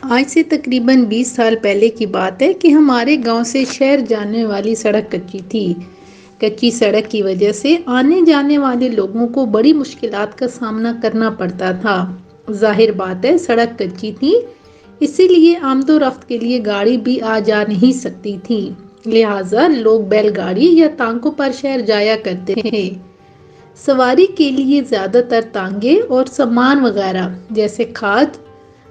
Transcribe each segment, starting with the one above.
آج سے تقریباً 20 سال پہلے کی بات ہے کہ ہمارے گاؤں سے شہر جانے والی سڑک کچی تھی۔ کچی سڑک کی وجہ سے آنے جانے والے لوگوں کو بڑی مشکلات کا سامنا کرنا پڑتا تھا۔ ظاہر بات ہے، سڑک کچی تھی، اسی لیے آمد و رفت کے لیے گاڑی بھی آ جا نہیں سکتی تھی، لہٰذا لوگ بیل گاڑی یا ٹانگوں پر شہر جایا کرتے تھے۔ سواری کے لیے زیادہ تر ٹانگیں اور سامان وغیرہ جیسے کھاد،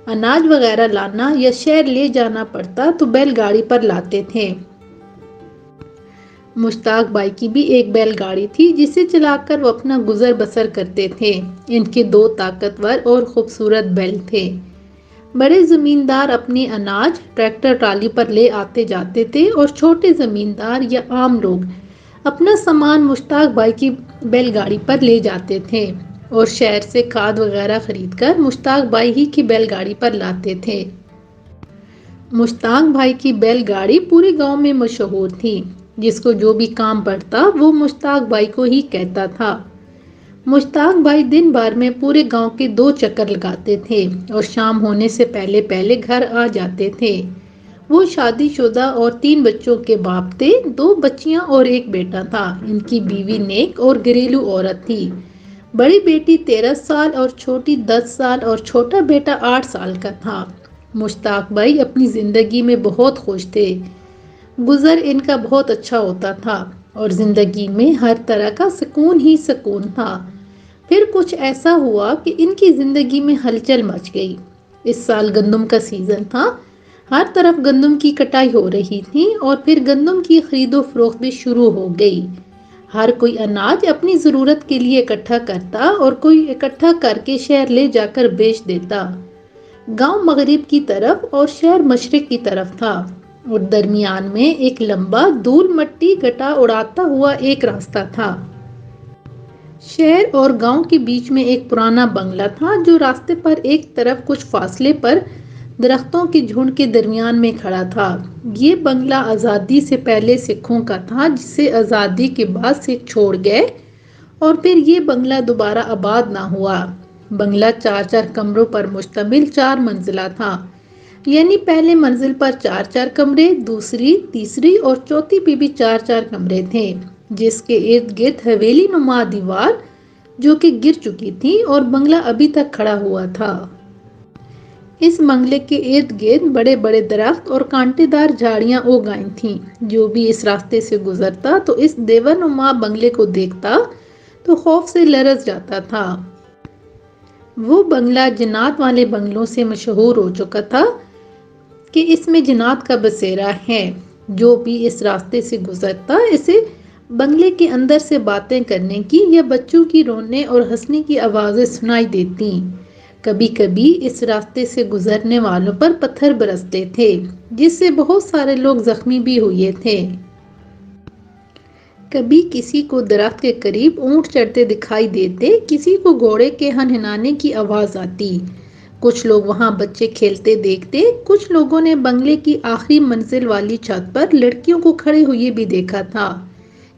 اناج وغیرہ لانا یا شہر لے جانا پڑتا تو بیل گاڑی پر لاتے تھے۔ مشتاق بھائی کی بھی ایک بیل گاڑی تھی جسے چلا کر وہ اپنا گزر بسر کرتے تھے۔ ان کے 2 طاقتور اور خوبصورت بیل تھے۔ بڑے زمیندار اپنے اناج ٹریکٹر ٹرالی پر لے آتے جاتے تھے اور چھوٹے زمیندار یا عام لوگ اپنا سامان مشتاق بھائی کی بیل گاڑی پر لے جاتے تھے اور شہر سے کھاد وغیرہ خرید کر مشتاق بھائی ہی کی بیل گاڑی پر لاتے تھے۔ مشتاق بھائی کی بیل گاڑی پورے گاؤں میں مشہور تھی۔ جس کو جو بھی کام پڑتا وہ مشتاق بھائی کو ہی کہتا تھا۔ مشتاق بھائی دن بھر میں پورے گاؤں کے 2 چکر لگاتے تھے اور شام ہونے سے پہلے پہلے گھر آ جاتے تھے۔ وہ شادی شدہ اور 3 بچوں کے باپ تھے، 2 بچیاں اور 1 بیٹا تھا۔ ان کی بیوی نیک اور گھریلو عورت تھی۔ بڑی بیٹی 13 سال اور چھوٹی 10 سال اور چھوٹا بیٹا 8 سال کا تھا۔ مشتاق بھائی اپنی زندگی میں بہت خوش تھے۔ گزر ان کا بہت اچھا ہوتا تھا اور زندگی میں ہر طرح کا سکون ہی سکون تھا۔ پھر کچھ ایسا ہوا کہ ان کی زندگی میں ہلچل مچ گئی۔ اس سال گندم کا سیزن تھا، ہر طرف گندم کی کٹائی ہو رہی تھی اور پھر گندم کی خرید و فروخت بھی شروع ہو گئی۔ ہر کوئی اناج اپنی ضرورت کے لیے اکٹھا کرتا اور کوئی اکٹھا کر کے شہر لے جا کر بیچ دیتا۔ گاؤں مغرب کی طرف اور شہر مشرق کی طرف تھا اور درمیان میں ایک لمبا دھول مٹی گٹا اڑاتا ہوا ایک راستہ تھا۔ شہر اور گاؤں کے بیچ میں ایک پرانا بنگلہ تھا جو راستے پر ایک طرف کچھ فاصلے پر درختوں کے جھنڈ کے درمیان میں کھڑا تھا۔ یہ بنگلہ آزادی سے پہلے سکھوں کا تھا جسے آزادی کے بعد سکھ چھوڑ گئے اور پھر یہ بنگلہ دوبارہ آباد نہ ہوا۔ بنگلہ 4 کمروں پر مشتمل 4 منزلہ تھا، یعنی پہلے منزل پر 4 کمرے، دوسری، تیسری اور چوتھی پہ بھی 4 کمرے تھے، جس کے ارد گرد حویلی نما دیوار جو کہ گر چکی تھی اور بنگلہ ابھی تک کھڑا ہوا تھا۔ اس بنگلے کے ارد گرد بڑے بڑے درخت اور کانٹے دار جھاڑیاں اگ آئی تھیں۔ جو بھی اس راستے سے گزرتا تو اس دیور نما بنگلے کو دیکھتا تو خوف سے لرز جاتا تھا۔ وہ بنگلہ جنات والے بنگلوں سے مشہور ہو چکا تھا کہ اس میں جنات کا بسیرا ہے۔ جو بھی اس راستے سے گزرتا اسے بنگلے کے اندر سے باتیں کرنے کی یا بچوں کی رونے اور ہنسنے کی آوازیں سنائی دیتی۔ کبھی کبھی اس راستے سے گزرنے والوں پر پتھر برستے تھے جس سے بہت سارے لوگ زخمی بھی ہوئے تھے۔ کبھی کسی کو درخت کے قریب اونٹ چڑھتے دکھائی دیتے، کسی کو گھوڑے کے ہنہنانے کی آواز آتی۔ کچھ لوگ وہاں بچے کھیلتے دیکھتے۔ کچھ لوگوں نے بنگلے کی آخری منزل والی چھت پر لڑکیوں کو کھڑے ہوئے بھی دیکھا تھا۔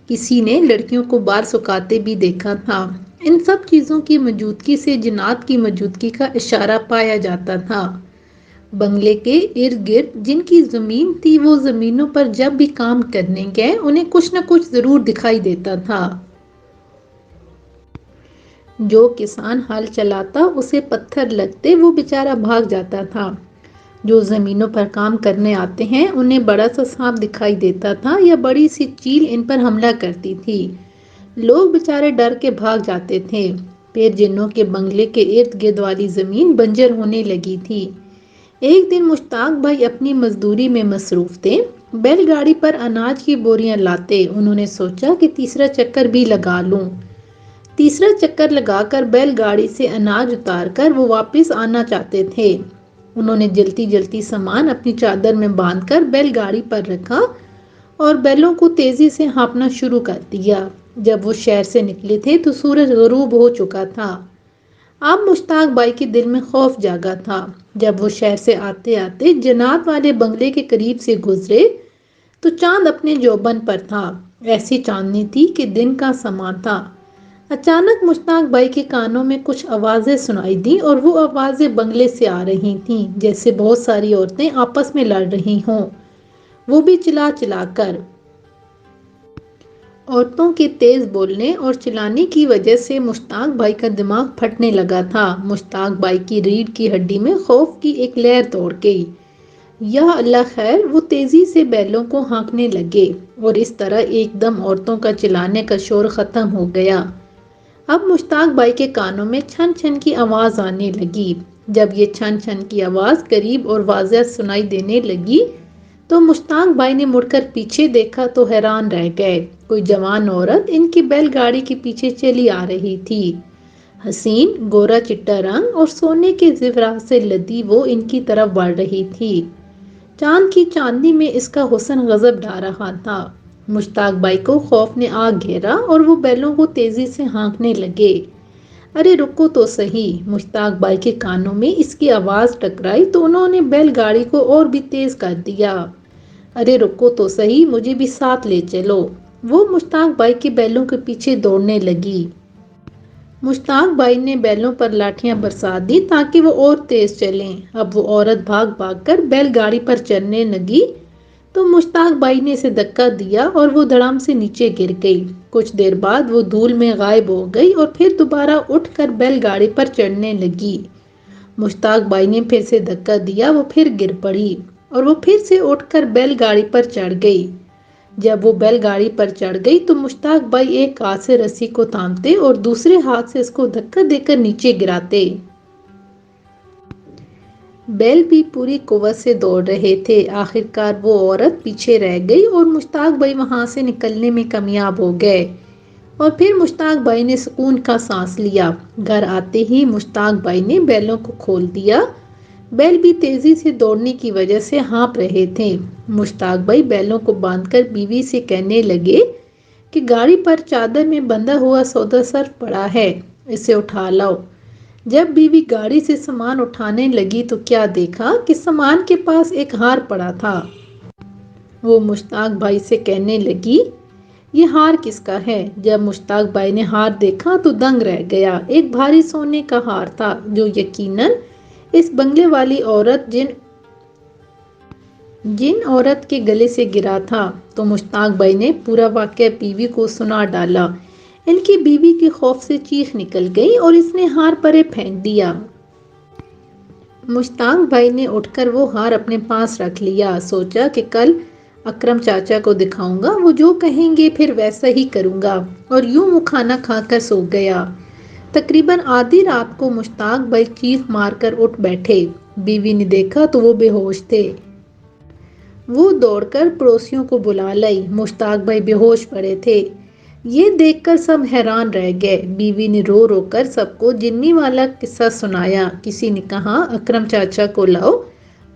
کسی نے لڑکیوں کو بال سکھاتے بھی دیکھا تھا۔ ان سب چیزوں کی موجودگی سے جنات کی موجودگی کا اشارہ پایا جاتا تھا۔ بنگلے کے ارد گرد جن کی زمین تھی وہ زمینوں پر جب بھی کام کرنے گئے انہیں کچھ نہ کچھ ضرور دکھائی دیتا تھا۔ جو کسان ہل چلاتا اسے پتھر لگتے وہ بیچارہ بھاگ جاتا تھا۔ جو زمینوں پر کام کرنے آتے ہیں انہیں بڑا سا سانپ دکھائی دیتا تھا یا بڑی سی چیل ان پر حملہ کرتی تھی۔ لوگ بیچارے ڈر کے بھاگ جاتے تھے۔ پھر جنوں کے بنگلے کے ارد گرد والی زمین بنجر ہونے لگی تھی۔ ایک دن مشتاق بھائی اپنی مزدوری میں مصروف تھے۔ بیل گاڑی پر اناج کی بوریاں لاتے۔ انہوں نے سوچا کہ تیسرا چکر بھی لگا لوں۔ تیسرا چکر لگا کر بیل گاڑی سے اناج اتار کر وہ واپس آنا چاہتے تھے۔ انہوں نے جلدی جلدی سامان اپنی چادر میں باندھ کر بیل گاڑی پر رکھا اور بیلوں کو تیزی سے ہانپنا شروع کر دیا۔ جب وہ شہر سے نکلے تھے تو سورج غروب ہو چکا تھا۔ اب مشتاق بھائی کے دل میں خوف جاگا تھا۔ جب وہ شہر سے آتے آتے جنات والے بنگلے کے قریب سے گزرے تو چاند اپنے جوبن پر تھا۔ ایسی چاندنی تھی کہ دن کا سماں تھا۔ اچانک مشتاق بھائی کے کانوں میں کچھ آوازیں سنائی دیں اور وہ آوازیں بنگلے سے آ رہی تھیں، جیسے بہت ساری عورتیں آپس میں لڑ رہی ہوں، وہ بھی چلا چلا کر۔ عورتوں کے تیز بولنے اور چلانے کی وجہ سے مشتاق بھائی کا دماغ پھٹنے لگا تھا۔ مشتاق بھائی کی ریڑھ کی ہڈی میں خوف کی ایک لہر دوڑ گئی۔ یا اللہ خیر! وہ تیزی سے بیلوں کو ہانکنے لگے اور اس طرح ایک دم عورتوں کا چلانے کا شور ختم ہو گیا۔ اب مشتاق بھائی کے کانوں میں چھن چھن کی آواز آنے لگی۔ جب یہ چھن چھن کی آواز قریب اور واضح سنائی دینے لگی تو مشتاق بھائی نے مڑ کر پیچھے دیکھا تو حیران رہ گئے۔ کوئی جوان عورت ان کی بیل گاڑی کے پیچھے چلی آ رہی تھی۔ حسین، گورا چٹا رنگ اور سونے کے زیورات سے لدی وہ ان کی طرف بڑھ رہی تھی۔ چاند کی چاندنی میں اس کا حسن غضب ڈھا رہا تھا۔ مشتاق بھائی کو خوف نے آ گھیرا اور وہ بیلوں کو تیزی سے ہانکنے لگے۔ ارے رکو تو سہی! مشتاق بھائی کے کانوں میں اس کی آواز ٹکرائی تو انہوں نے بیل گاڑی کو اور بھی تیز کر دیا۔ ارے رکو تو سہی! مجھے بھی ساتھ لے چلو! وہ مشتاق بھائی کے بیلوں کے پیچھے دوڑنے لگی۔ مشتاق بھائی نے بیلوں پر لاٹھیاں برسا دی تاکہ وہ اور تیز چلیں۔ اب وہ عورت بھاگ بھاگ کر بیل گاڑی پر چڑھنے لگی تو مشتاق بھائی نے اسے دھکا دیا اور وہ دھڑام سے نیچے گر گئی۔ کچھ دیر بعد وہ دھول میں غائب ہو گئی اور پھر دوبارہ اٹھ کر بیل گاڑی پر چڑھنے لگی۔ مشتاق بھائی نے پھر سے دھکا دیا، وہ پھر گر پڑی اور وہ پھر سے اٹھ کر بیل گاڑی پر چڑھ گئی۔ جب وہ بیل گاڑی پر چڑھ گئی تو مشتاق بھائی ایک ہاتھ سے رسی کو تھامتے اور دوسرے ہاتھ سے اس کو دھکا دے کر نیچے گراتے۔ بیل بھی پوری قوت سے دوڑ رہے تھے۔ آخرکار وہ عورت پیچھے رہ گئی اور مشتاق بھائی وہاں سے نکلنے میں کامیاب ہو گئے اور پھر مشتاق بھائی نے سکون کا سانس لیا۔ گھر آتے ہی مشتاق بھائی نے بیلوں کو کھول دیا۔ بیل بھی تیزی سے دوڑنے کی وجہ سے ہانپ رہے تھے۔ مشتاق بھائی بیلوں کو باندھ کر بیوی سے کہنے لگے کہ گاڑی پر چادر میں بندھا ہوا سودا صرف پڑا ہے، اسے اٹھا لاؤ۔ جب بیوی گاڑی سے سامان اٹھانے لگی تو کیا دیکھا کہ سامان کے پاس ایک ہار پڑا تھا۔ وہ مشتاق بھائی سے کہنے لگی، یہ ہار کس کا ہے؟ جب مشتاق بھائی نے ہار دیکھا تو دنگ رہ گیا۔ ایک بھاری سونے کا ہار تھا جو یقیناً اس بنگلے والی عورت جن عورت کے گلے سے گرا تھا۔ تو مشتاق بھائی نے پورا واقعہ بیوی کو سنا ڈالا۔ ان کی بیوی کے خوف سے چیخ نکل گئی اور اس نے ہار پرے پھینک دیا۔ مشتاق بھائی نے اٹھ کر وہ ہار اپنے پاس رکھ لیا۔ سوچا کہ کل اکرم چاچا کو دکھاؤں گا، وہ جو کہیں گے پھر ویسا ہی کروں گا، اور یوں وہ کھانا کھا کر سو گیا۔ تقریباً آدھی رات کو مشتاق بھائی چیخ مار کر اٹھ بیٹھے۔ بیوی نے دیکھا تو وہ بے ہوش تھے۔ وہ دوڑ کر پڑوسیوں کو بلا لائی۔ مشتاق بھائی بے ہوش پڑے تھے۔ یہ دیکھ کر سب حیران رہ گئے۔ بیوی نے رو رو کر سب کو جنی والا قصہ سنایا۔ کسی نے کہا، اکرم چاچا کو لاؤ۔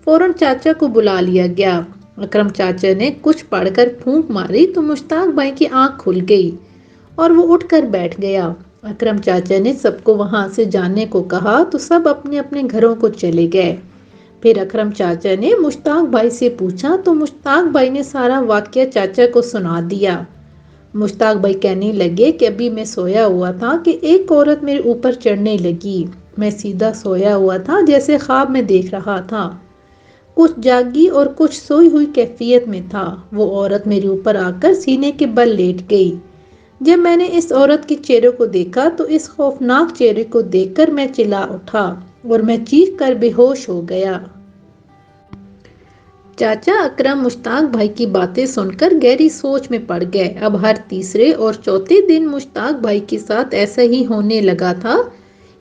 فوراً چاچا کو بلا لیا گیا۔ اکرم چاچا نے کچھ پڑھ کر پھونک ماری تو مشتاق بھائی کی آنکھ کھل گئی اور وہ اٹھ کر بیٹھ گیا۔ اکرم چاچا نے سب کو وہاں سے جانے کو کہا تو سب اپنے اپنے گھروں کو چلے گئے۔ پھر اکرم چاچا نے مشتاق بھائی سے پوچھا تو مشتاق بھائی نے سارا واقعہ چاچا کو سنا دیا۔ مشتاق بھائی کہنے لگے کہ ابھی میں سویا ہوا تھا کہ ایک عورت میرے اوپر چڑھنے لگی۔ میں سیدھا سویا ہوا تھا جیسے خواب میں دیکھ رہا تھا، کچھ جاگی اور کچھ سوئی ہوئی کیفیت میں تھا۔ وہ عورت میرے اوپر آ کر سینے کے بل لیٹ گئی۔ جب میں نے اس عورت کے چہرے کو دیکھا تو اس خوفناک چہرے کو دیکھ کر میں چلا اٹھا اور میں چیخ کر بے ہوش ہو گیا۔ چاچا اکرم مشتاق بھائی کی باتیں سن کر گہری سوچ میں پڑ گئے۔ اب ہر تیسرے اور چوتھے دن مشتاق بھائی کے ساتھ ایسا ہی ہونے لگا تھا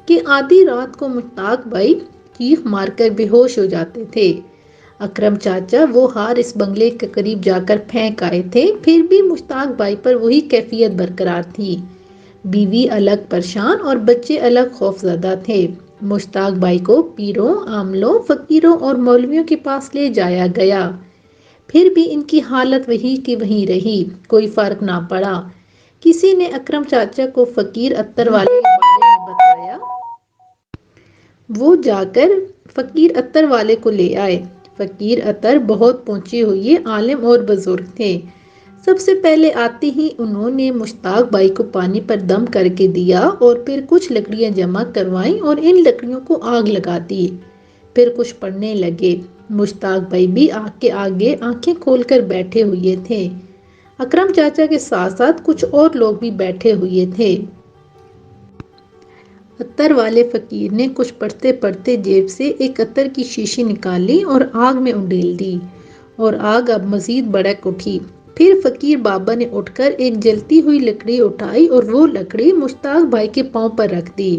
کہ آدھی رات کو مشتاق بھائی چیخ مار کر بے ہوش ہو جاتے تھے۔ اکرم چاچا وہ ہار اس بنگلے کے قریب جا کر پھینک آئے تھے، پھر بھی مشتاق بھائی پر وہی کیفیت برقرار تھی۔ بیوی الگ پریشان اور بچے الگ خوفزدہ تھے۔ مشتاق بھائی کو پیروں، عاملوں، فقیروں اور مولویوں کے پاس لے جایا گیا، پھر بھی ان کی حالت وہی کی وہی رہی، کوئی فرق نہ پڑا۔ کسی نے اکرم چاچا کو فقیر اتر والے کے بارے میں بتایا۔ وہ جا کر فقیر اتر والے کو لے آئے۔ فقیر اتر بہت پہنچے ہوئے عالم اور بزرگ تھے۔ سب سے پہلے آتے ہی انہوں نے مشتاق بھائی کو پانی پر دم کر کے دیا اور پھر کچھ لکڑیاں جمع کروائیں اور ان لکڑیوں کو آگ لگا دی۔ پھر کچھ پڑھنے لگے۔ مشتاق بھائی بھی آگ کے آگے آنکھیں کھول کر بیٹھے ہوئے تھے۔ اکرم چاچا کے ساتھ ساتھ کچھ اور لوگ بھی بیٹھے ہوئے تھے۔ عطر والے فقیر نے کچھ پڑھتے پڑھتے جیب سے ایک عطر کی شیشی نکالی اور آگ میں انڈیل دی اور آگ اب مزید بھڑک اٹھی۔ پھر فقیر بابا نے اٹھ کر ایک جلتی ہوئی لکڑی اٹھائی اور وہ لکڑی مشتاق بھائی کے پاؤں پر رکھ دی۔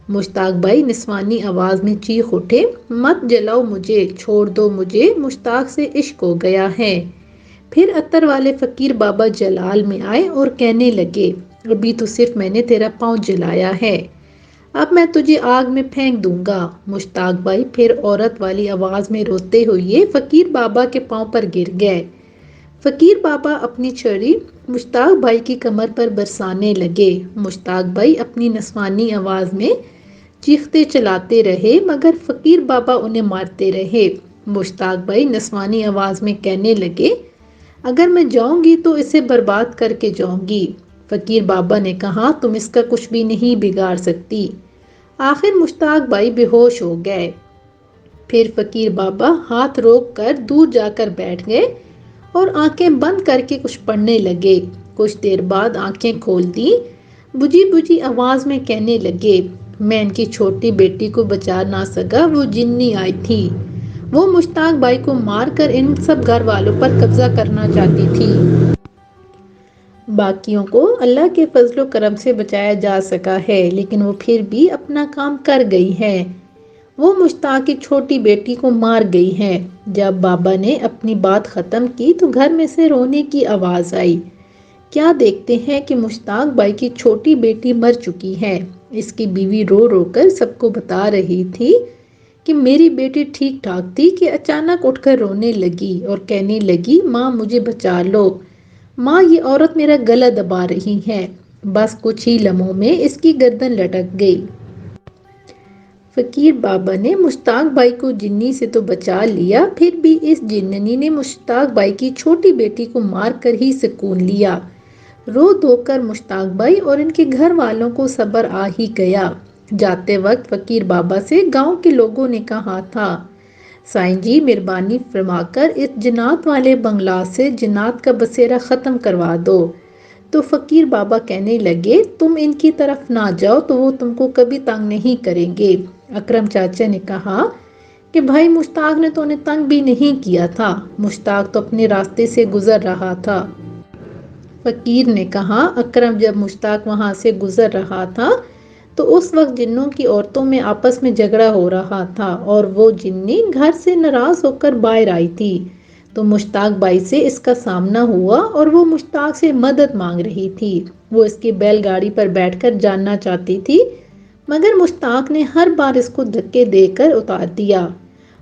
مشتاق بھائی نسوانی آواز میں چیخ اٹھے، مت جلاؤ مجھے، چھوڑ دو مجھے، مشتاق سے عشق ہو گیا ہے۔ پھر عطر والے فقیر بابا جلال میں آئے اور کہنے لگے، ابھی تو صرف میں نے تیرا پاؤں جلایا ہے، اب میں تجھے آگ میں پھینک دوں گا۔ مشتاق بھائی پھر عورت والی آواز میں روتے ہوئے فقیر بابا کے پاؤں پر گر گئے۔ فقیر بابا اپنی چھڑی مشتاق بھائی کی کمر پر برسانے لگے۔ مشتاق بھائی اپنی نسوانی آواز میں چیختے چلاتے رہے مگر فقیر بابا انہیں مارتے رہے۔ مشتاق بھائی نسوانی آواز میں کہنے لگے، اگر میں جاؤں گی تو اسے برباد کر کے جاؤں گی۔ فقیر بابا نے کہا، تم اس کا کچھ بھی نہیں بگاڑ سکتی۔ آخر مشتاق بھائی بے ہوش ہو گئے۔ پھر فقیر بابا ہاتھ روک کر دور جا کر بیٹھ گئے اور آنکھیں بند کر کے کچھ پڑھنے لگے۔ کچھ دیر بعد آنکھیں کھول دی، بجھی بجھی آواز میں کہنے لگے، میں ان کی چھوٹی بیٹی کو بچا نہ سکا، وہ جنی آئی تھی، وہ مشتاق بھائی کو مار کر ان سب گھر والوں پر قبضہ کرنا چاہتی تھی۔ باقیوں کو اللہ کے فضل و کرم سے بچایا جا سکا ہے، لیکن وہ پھر بھی اپنا کام کر گئی ہے، وہ مشتاق کی چھوٹی بیٹی کو مار گئی ہے۔ جب بابا نے اپنی بات ختم کی تو گھر میں سے رونے کی آواز آئی۔ کیا دیکھتے ہیں کہ مشتاق بھائی کی چھوٹی بیٹی مر چکی ہے۔ اس کی بیوی رو رو کر سب کو بتا رہی تھی کہ میری بیٹی ٹھیک ٹھاک تھی کہ اچانک اٹھ کر رونے لگی اور کہنے لگی، ماں مجھے بچا لو، ماں یہ عورت میرا گلا دبا رہی ہے۔ بس کچھ ہی لمحوں میں اس کی گردن لٹک گئی۔ فقیر بابا نے مشتاق بھائی کو جنی سے تو بچا لیا، پھر بھی اس جننی نے مشتاق بھائی کی چھوٹی بیٹی کو مار کر ہی سکون لیا۔ رو دھو کر مشتاق بھائی اور ان کے گھر والوں کو صبر آ ہی گیا۔ جاتے وقت فقیر بابا سے گاؤں کے لوگوں نے کہا تھا، سائیں جی مہربانی فرما کر اس جنات والے بنگلہ سے جنات کا بسیرا ختم کروا دو۔ تو فقیر بابا کہنے لگے، تم ان کی طرف نہ جاؤ تو وہ تم کو کبھی تنگ نہیں کریں گے۔ اکرم چاچا نے کہا کہ بھائی مشتاق نے تو انہیں تنگ بھی نہیں کیا تھا، مشتاق تو اپنے راستے سے گزر رہا تھا۔ فقیر نے کہا، اکرم جب مشتاق وہاں سے گزر رہا تھا تو اس وقت جنوں کی عورتوں میں آپس میں جھگڑا ہو رہا تھا اور وہ جنی گھر سے ناراض ہو کر باہر آئی تھی، تو مشتاق بھائی سے اس کا سامنا ہوا اور وہ مشتاق سے مدد مانگ رہی تھی۔ وہ اس کی بیل گاڑی پر بیٹھ کر جاننا چاہتی تھی مگر مشتاق نے ہر بار اس کو دھکے دے کر اتار دیا۔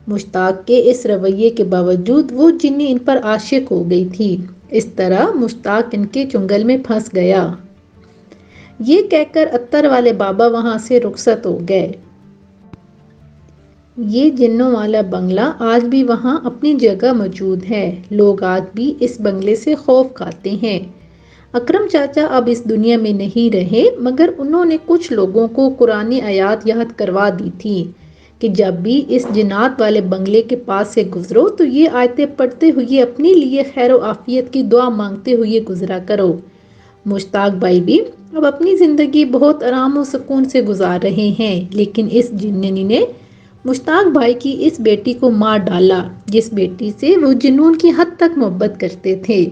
مشتاق کے اس رویے کے باوجود وہ جنی ان پر عاشق ہو گئی تھی۔ اس طرح مشتاق ان کے چنگل میں پھنس گیا۔ یہ کہہ کر عطر والے بابا وہاں سے رخصت ہو گئے۔ یہ جنوں والا بنگلہ آج بھی وہاں اپنی جگہ موجود ہے، لوگ آج بھی اس بنگلے سے خوف کھاتے ہیں۔ اکرم چاچا اب اس دنیا میں نہیں رہے مگر انہوں نے کچھ لوگوں کو قرآن آیات یاد کروا دی تھی کہ جب بھی اس جنات والے بنگلے کے پاس سے گزرو تو یہ آیتیں پڑھتے ہوئے اپنے لیے خیر و عافیت کی دعا مانگتے ہوئے گزرا کرو۔ مشتاق بھائی بھی اب اپنی زندگی بہت آرام و سکون سے گزار رہے ہیں، لیکن اس جننی نے مشتاق بھائی کی اس بیٹی کو مار ڈالا جس بیٹی سے وہ جنون کی حد تک محبت کرتے تھے۔